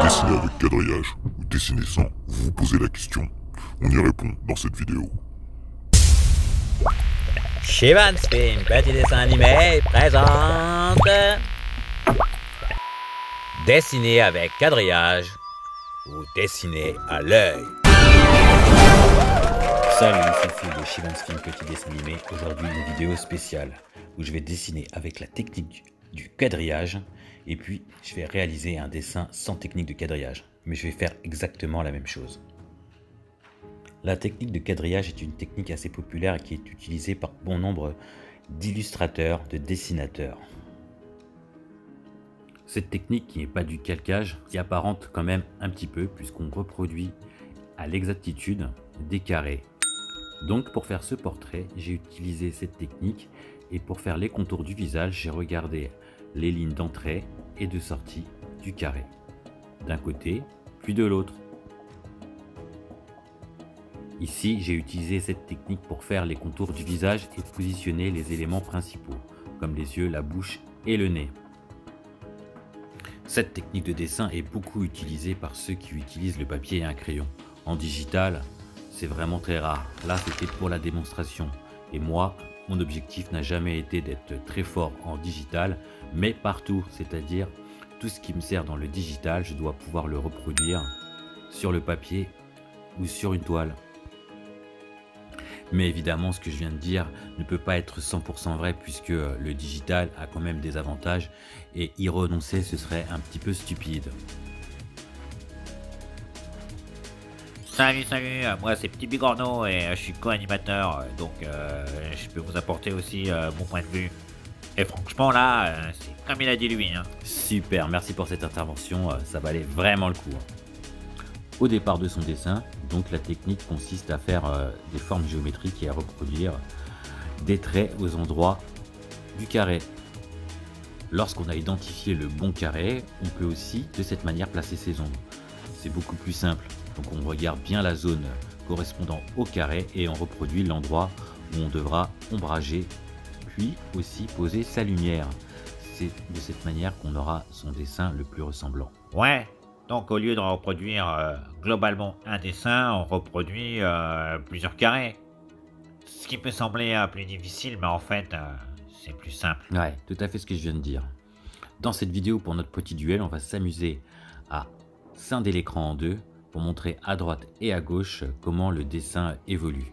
Dessiner avec quadrillage ou dessiner sans, vous vous posez la question. On y répond dans cette vidéo. Shivan Spin, petit dessin animé, présente dessiner avec quadrillage ou dessiner à l'œil. Salut, c'est Phil de Shivan Spin, petit dessin animé. Aujourd'hui, une vidéo spéciale où je vais dessiner avec la technique du quadrillage et puis je vais réaliser un dessin sans technique de quadrillage. Mais je vais faire exactement la même chose. La technique de quadrillage est une technique assez populaire et qui est utilisée par bon nombre d'illustrateurs, de dessinateurs. Cette technique qui n'est pas du calcage, qui apparente quand même un petit peu puisqu'on reproduit à l'exactitude des carrés. Donc pour faire ce portrait, j'ai utilisé cette technique et pour faire les contours du visage, j'ai regardé les lignes d'entrée et de sortie du carré, d'un côté puis de l'autre. Ici, j'ai utilisé cette technique pour faire les contours du visage et positionner les éléments principaux, comme les yeux, la bouche et le nez. Cette technique de dessin est beaucoup utilisée par ceux qui utilisent le papier et un crayon. En digital, c'est vraiment très rare. Là, c'était pour la démonstration. Et moi, mon objectif n'a jamais été d'être très fort en digital, mais partout, c'est-à-dire tout ce qui me sert dans le digital, je dois pouvoir le reproduire sur le papier ou sur une toile. Mais évidemment, ce que je viens de dire ne peut pas être 100% vrai puisque le digital a quand même des avantages et y renoncer, ce serait un petit peu stupide. Salut, moi c'est Petit Bigorneau et je suis co-animateur, donc je peux vous apporter aussi mon point de vue. Et franchement là, c'est comme il a dit lui. Hein. Super, merci pour cette intervention, ça valait vraiment le coup. Au départ de son dessin, donc la technique consiste à faire des formes géométriques et à reproduire des traits aux endroits du carré. Lorsqu'on a identifié le bon carré, on peut aussi de cette manière placer ses ombres. C'est beaucoup plus simple, donc on regarde bien la zone correspondant au carré et on reproduit l'endroit où on devra ombrager, puis aussi poser sa lumière. C'est de cette manière qu'on aura son dessin le plus ressemblant. Ouais, donc au lieu de reproduire globalement un dessin, on reproduit plusieurs carrés. Ce qui peut sembler plus difficile, mais en fait, c'est plus simple. Ouais, tout à fait ce que je viens de dire. Dans cette vidéo, pour notre petit duel, on va s'amuser à scinder l'écran en deux pour montrer à droite et à gauche comment le dessin évolue.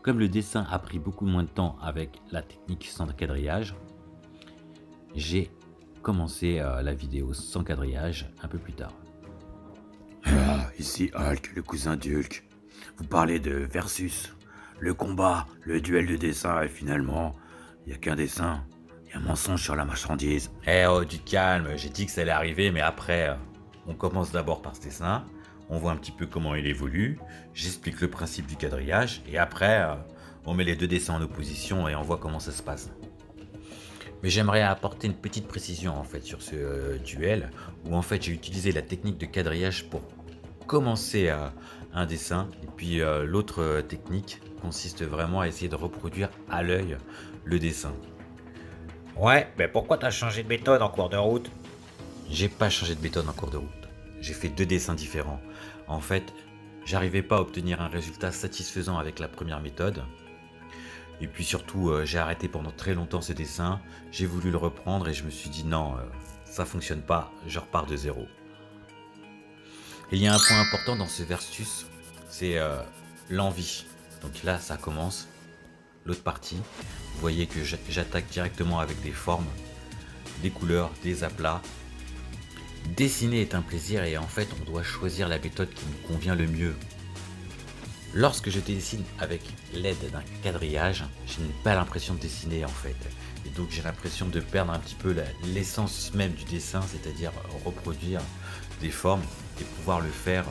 Comme le dessin a pris beaucoup moins de temps avec la technique sans quadrillage, j'ai commencé la vidéo sans quadrillage un peu plus tard. Ah, ici Hulk, le cousin d'Hulk. Vous parlez de versus, le combat, le duel de dessin et finalement, il n'y a qu'un dessin, il y a un mensonge sur la marchandise. Eh oh, du calme, j'ai dit que ça allait arriver, mais après, on commence d'abord par ce dessin, on voit un petit peu comment il évolue, j'explique le principe du quadrillage, et après, on met les deux dessins en opposition et on voit comment ça se passe. Mais j'aimerais apporter une petite précision en fait sur ce duel, où en fait j'ai utilisé la technique de quadrillage pour commencer un dessin, et puis l'autre technique consiste vraiment à essayer de reproduire à l'œil le dessin. Ouais, mais pourquoi t'as changé de méthode en cours de route? J'ai pas changé de méthode en cours de route, j'ai fait deux dessins différents. En fait, j'arrivais pas à obtenir un résultat satisfaisant avec la première méthode. Et puis surtout, j'ai arrêté pendant très longtemps ce dessin, j'ai voulu le reprendre et je me suis dit non, ça fonctionne pas, je repars de zéro. Et il y a un point important dans ce versus, c'est l'envie. Donc là, ça commence, l'autre partie. Vous voyez que j'attaque directement avec des formes, des couleurs, des aplats. Dessiner est un plaisir et en fait, on doit choisir la méthode qui nous convient le mieux. Lorsque je dessine avec l'aide d'un quadrillage, je n'ai pas l'impression de dessiner en fait. Et donc j'ai l'impression de perdre un petit peu l'essence même du dessin, c'est-à-dire reproduire des formes et pouvoir le faire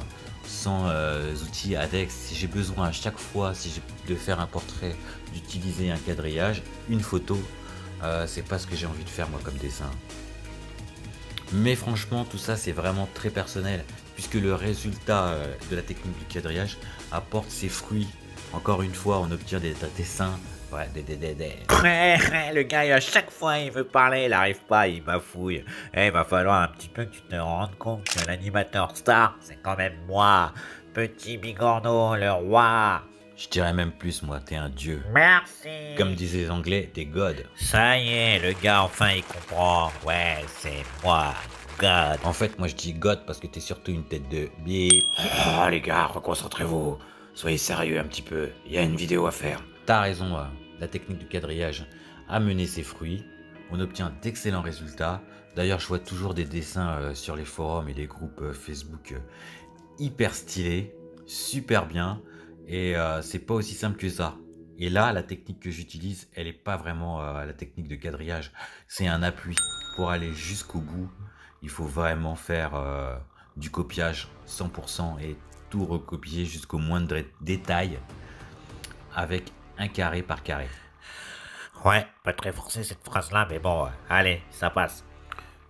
sans outils annexes. Si j'ai besoin à chaque fois, si j'ai de faire un portrait, d'utiliser un quadrillage, une photo, c'est pas ce que j'ai envie de faire moi comme dessin. Mais franchement, tout ça c'est vraiment très personnel, puisque le résultat de la technique du quadrillage apporte ses fruits. Encore une fois, on obtient des dessins Ouais, Le gars, à chaque fois, il veut parler, il arrive pas, il bafouille. Il va falloir un petit peu que tu te rendes compte que l'animateur star, c'est quand même moi, petit bigorneau, le roi. je dirais même plus, moi, t'es un dieu. Merci. Comme disaient les Anglais, t'es God. Ça y est, le gars, enfin, il comprend. Ouais, c'est moi, God. En fait, moi je dis God parce que t'es surtout une tête de bip. Ah les gars, reconcentrez-vous. Soyez sérieux un petit peu, il y a une vidéo à faire. T'as raison, la technique du quadrillage a mené ses fruits. On obtient d'excellents résultats. D'ailleurs, je vois toujours des dessins sur les forums et les groupes Facebook hyper stylés, super bien. Et c'est pas aussi simple que ça. Et là, la technique que j'utilise, elle n'est pas vraiment la technique de quadrillage. C'est un appui. Pour aller jusqu'au bout, il faut vraiment faire du copiage 100% et tout recopier jusqu'au moindre détail avec un carré par carré. Ouais, pas très forcé cette phrase-là, mais bon, allez, ça passe.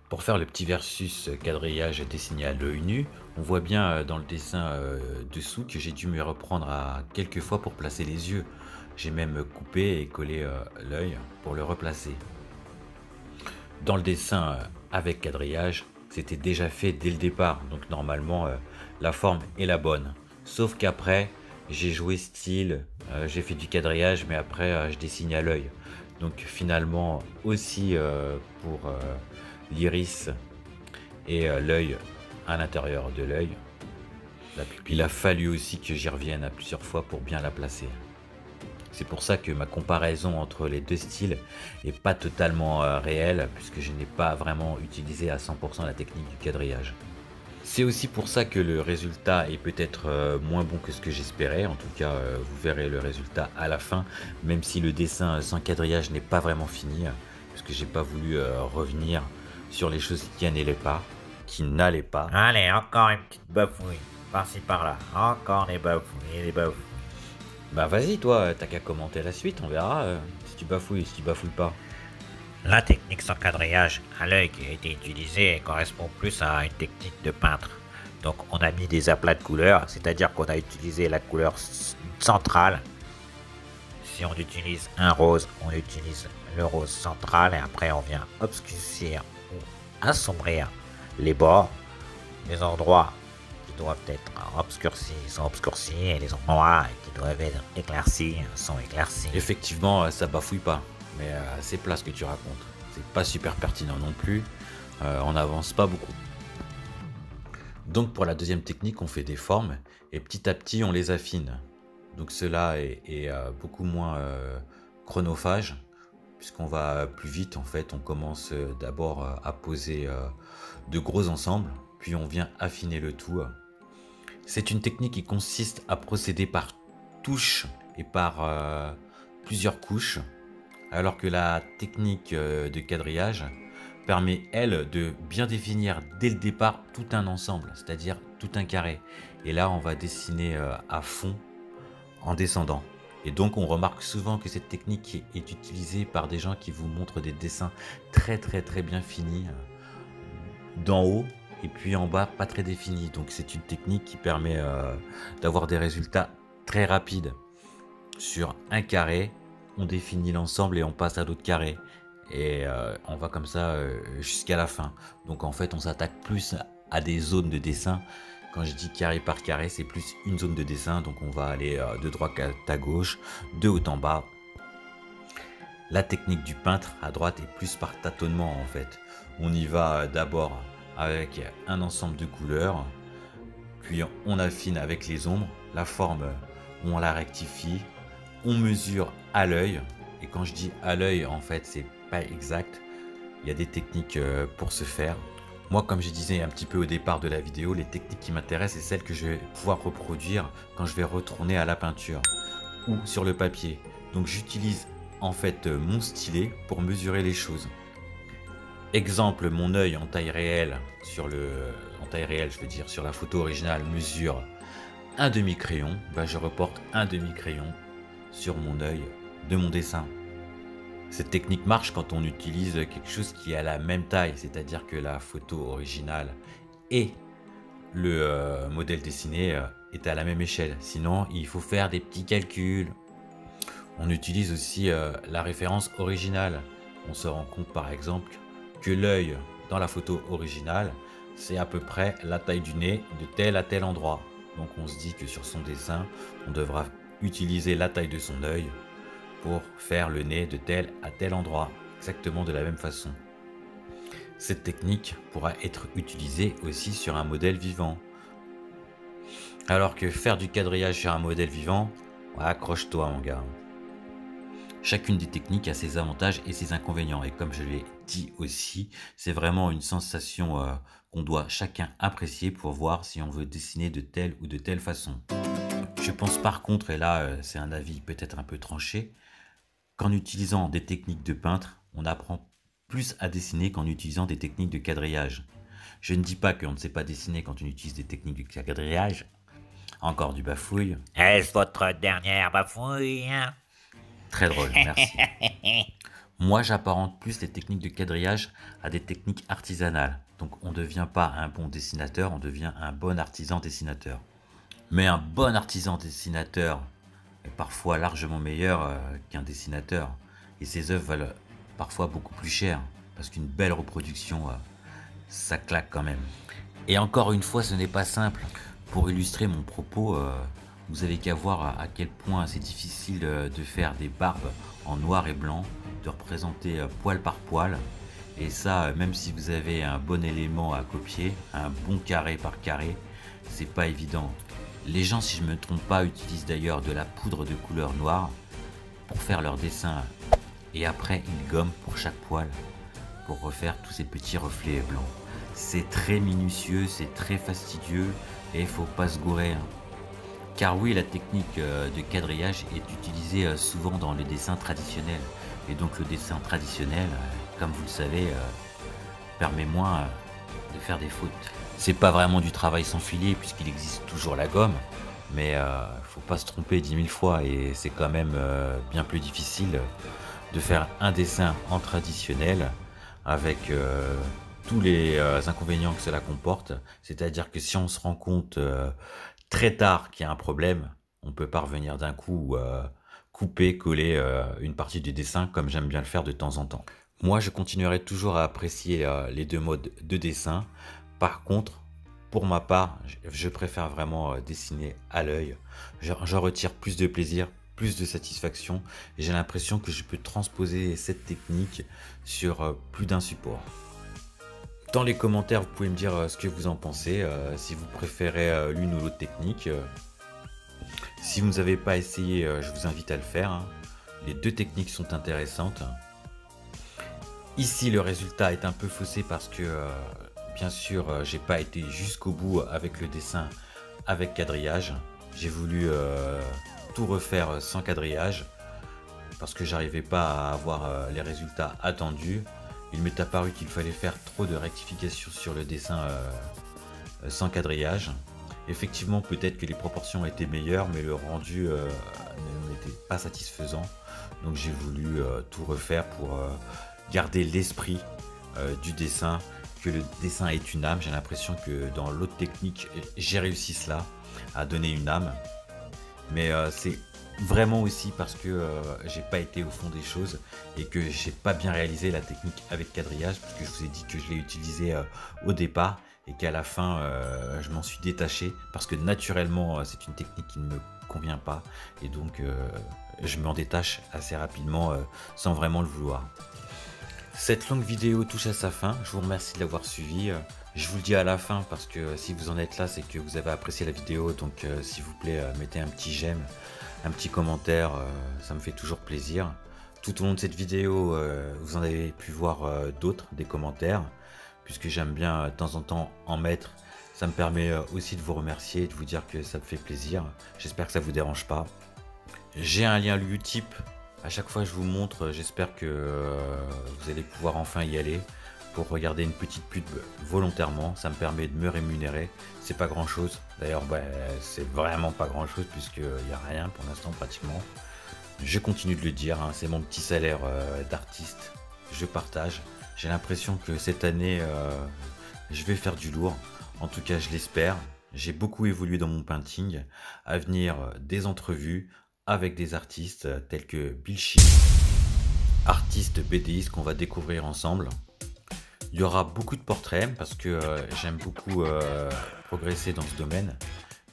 Pour faire le petit versus quadrillage dessiné à l'œil nu, on voit bien dans le dessin dessous que j'ai dû me reprendre à quelques fois pour placer les yeux. J'ai même coupé et collé l'œil pour le replacer. Dans le dessin avec quadrillage, c'était déjà fait dès le départ, donc normalement la forme est la bonne. Sauf qu'après, j'ai joué style, j'ai fait du quadrillage, mais après je dessine à l'œil. Donc finalement aussi pour l'iris et l'œil à l'intérieur de l'œil, la pupille. Il a fallu aussi que j'y revienne à plusieurs fois pour bien la placer. C'est pour ça que ma comparaison entre les deux styles n'est pas totalement réelle, puisque je n'ai pas vraiment utilisé à 100% la technique du quadrillage. C'est aussi pour ça que le résultat est peut-être moins bon que ce que j'espérais. En tout cas, vous verrez le résultat à la fin, même si le dessin sans quadrillage n'est pas vraiment fini, puisque j'ai pas voulu revenir sur les choses qui n'allaient pas. Allez, encore une petite bafouille, par-ci par-là, encore des bafouilles, des bafouilles. Bah vas-y toi, t'as qu'à commenter la suite, on verra si tu bafouilles, si tu bafouilles pas. La technique sans quadrillage à l'œil qui a été utilisée correspond plus à une technique de peintre. Donc on a mis des aplats de couleurs, c'est-à-dire qu'on a utilisé la couleur centrale. Si on utilise un rose, on utilise le rose central et après on vient obscurcir ou assombrir les bords, les endroits qui doivent être obscurcis sont obscurcis et les endroits qui doivent être éclaircis sont éclaircis. Effectivement, ça bafouille pas, mais c'est plat ce que tu racontes. C'est pas super pertinent non plus, on n'avance pas beaucoup. Donc pour la deuxième technique, on fait des formes et petit à petit on les affine. Donc cela est beaucoup moins chronophage, puisqu'on va plus vite en fait. On commence d'abord à poser de gros ensembles, puis on vient affiner le tout. C'est une technique qui consiste à procéder par touches et par plusieurs couches, alors que la technique de quadrillage permet, elle, de bien définir dès le départ tout un ensemble, c'est-à-dire tout un carré. Et là, on va dessiner à fond en descendant. Et donc, on remarque souvent que cette technique est utilisée par des gens qui vous montrent des dessins très bien finis d'en haut et puis en bas pas très définis. Donc, c'est une technique qui permet d'avoir des résultats très rapides. Sur un carré, on définit l'ensemble et on passe à d'autres carrés. Et on va comme ça jusqu'à la fin. Donc en fait on s'attaque plus à des zones de dessin. Quand je dis carré par carré, c'est plus une zone de dessin. Donc on va aller de droite à gauche, de haut en bas. La technique du peintre à droite est plus par tâtonnement en fait. On y va d'abord avec un ensemble de couleurs. Puis on affine avec les ombres. La forme, on la rectifie. On mesure à l'œil. Et quand je dis à l'œil, en fait, c'est pas exact. Il y a des techniques pour ce faire. Moi, comme je disais un petit peu au départ de la vidéo, les techniques qui m'intéressent, c'est celles que je vais pouvoir reproduire quand je vais retourner à la peinture ou sur le papier. Donc j'utilise en fait mon stylet pour mesurer les choses. Exemple, mon œil en taille réelle sur sur la photo originale mesure un demi-crayon. Je reporte un demi-crayon sur mon œil de mon dessin. Cette technique marche quand on utilise quelque chose qui est à la même taille, c'est-à-dire que la photo originale et le modèle dessiné est à la même échelle. Sinon, il faut faire des petits calculs. On utilise aussi la référence originale. On se rend compte par exemple que l'œil dans la photo originale, c'est à peu près la taille du nez de tel à tel endroit. Donc on se dit que sur son dessin, on devra utiliser la taille de son œil pour faire le nez de tel à tel endroit, exactement de la même façon. Cette technique pourra être utilisée aussi sur un modèle vivant. Alors que faire du quadrillage sur un modèle vivant, ouais, accroche-toi mon gars. Chacune des techniques a ses avantages et ses inconvénients. Et comme je l'ai dit aussi, c'est vraiment une sensation qu'on doit chacun apprécier pour voir si on veut dessiner de telle ou de telle façon. Je pense par contre, et là c'est un avis peut-être un peu tranché, qu'en utilisant des techniques de peintre, on apprend plus à dessiner qu'en utilisant des techniques de quadrillage. Je ne dis pas qu'on ne sait pas dessiner quand on utilise des techniques de quadrillage. Encore du bafouille. Est-ce votre dernière bafouille? Très drôle, merci. Moi, j'apparente plus les techniques de quadrillage à des techniques artisanales. Donc, on ne devient pas un bon dessinateur, on devient un bon artisan dessinateur. Mais un bon artisan dessinateur est parfois largement meilleur qu'un dessinateur. Et ses œuvres valent parfois beaucoup plus cher. Parce qu'une belle reproduction, ça claque quand même. Et encore une fois, ce n'est pas simple. Pour illustrer mon propos, vous avez qu'à voir à quel point c'est difficile de faire des barbes en noir et blanc, de représenter poil par poil. Et ça, même si vous avez un bon élément à copier, un bon carré par carré, c'est pas évident. Les gens, si je me trompe pas, utilisent d'ailleurs de la poudre de couleur noire pour faire leur dessin. Et après, ils gomment pour chaque poil pour refaire tous ces petits reflets blancs. C'est très minutieux, c'est très fastidieux et il faut pas se gourer. Car oui, la technique de quadrillage est utilisée souvent dans le dessin traditionnel. Et donc le dessin traditionnel, comme vous le savez, permet moins de faire des fautes. C'est pas vraiment du travail sans filet puisqu'il existe toujours la gomme, mais faut pas se tromper 10 000 fois et c'est quand même bien plus difficile de faire un dessin en traditionnel avec tous les inconvénients que cela comporte. C'est-à-dire que si on se rend compte très tard qu'il y a un problème, on peut pas revenir d'un coup couper, coller une partie du dessin comme j'aime bien le faire de temps en temps. Moi, je continuerai toujours à apprécier les deux modes de dessin. Par contre, pour ma part, je préfère vraiment dessiner à l'œil. J'en retire plus de plaisir, plus de satisfaction et j'ai l'impression que je peux transposer cette technique sur plus d'un support. Dans les commentaires, vous pouvez me dire ce que vous en pensez, si vous préférez l'une ou l'autre technique. Si vous n'avez pas essayé, je vous invite à le faire. Les deux techniques sont intéressantes. Ici, le résultat est un peu faussé parce que, bien sûr, j'ai pas été jusqu'au bout avec le dessin avec quadrillage. J'ai voulu tout refaire sans quadrillage parce que j'arrivais pas à avoir les résultats attendus. Il m'est apparu qu'il fallait faire trop de rectifications sur le dessin sans quadrillage. Effectivement, peut-être que les proportions étaient meilleures, mais le rendu n'était pas satisfaisant. Donc j'ai voulu tout refaire pour garder l'esprit du dessin, que le dessin est une âme. J'ai l'impression que dans l'autre technique, j'ai réussi cela, à donner une âme. Mais c'est vraiment aussi parce que j'ai pas été au fond des choses et que j'ai pas bien réalisé la technique avec quadrillage, parce que je vous ai dit que je l'ai utilisé au départ et qu'à la fin je m'en suis détaché parce que naturellement c'est une technique qui ne me convient pas et donc je m'en détache assez rapidement sans vraiment le vouloir. Cette longue vidéo touche à sa fin, je vous remercie de l'avoir suivi. Je vous le dis à la fin parce que si vous en êtes là, c'est que vous avez apprécié la vidéo, donc s'il vous plaît, mettez un petit j'aime, un petit commentaire, ça me fait toujours plaisir. Tout au long de cette vidéo, vous en avez pu voir d'autres, des commentaires, puisque j'aime bien de temps en temps en mettre. Ça me permet aussi de vous remercier et de vous dire que ça me fait plaisir. J'espère que ça vous dérange pas. J'ai un lien Utip. À chaque fois que je vous montre, j'espère que vous allez pouvoir enfin y aller pour regarder une petite pub volontairement. Ça me permet de me rémunérer. C'est pas grand chose. D'ailleurs, c'est vraiment pas grand chose puisqu'il n'y a rien pour l'instant pratiquement. Je continue de le dire, hein, c'est mon petit salaire d'artiste. Je partage. J'ai l'impression que cette année, je vais faire du lourd. En tout cas, je l'espère. J'ai beaucoup évolué dans mon painting. À venir, des entrevues avec des artistes tels que Bill Shi, artiste BDiste qu'on va découvrir ensemble. Il y aura beaucoup de portraits parce que j'aime beaucoup progresser dans ce domaine.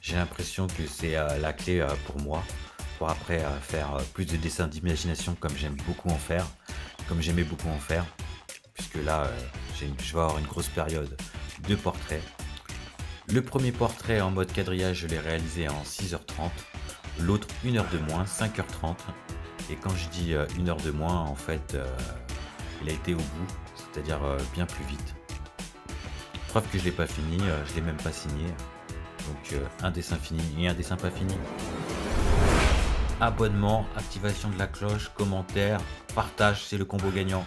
J'ai l'impression que c'est la clé pour moi, pour après faire plus de dessins d'imagination comme j'aime beaucoup en faire, comme j'aimais beaucoup en faire, puisque là, je vais avoir une grosse période de portraits. Le premier portrait en mode quadrillage, je l'ai réalisé en 6h30, l'autre 1 heure de moins, 5h30. Et quand je dis 1 heure de moins, en fait, il a été au bout, c'est-à-dire bien plus vite. Preuve que je l'ai pas fini, je l'ai même pas signé. Donc un dessin fini et un dessin pas fini. Abonnement, activation de la cloche, commentaire, partage, c'est le combo gagnant.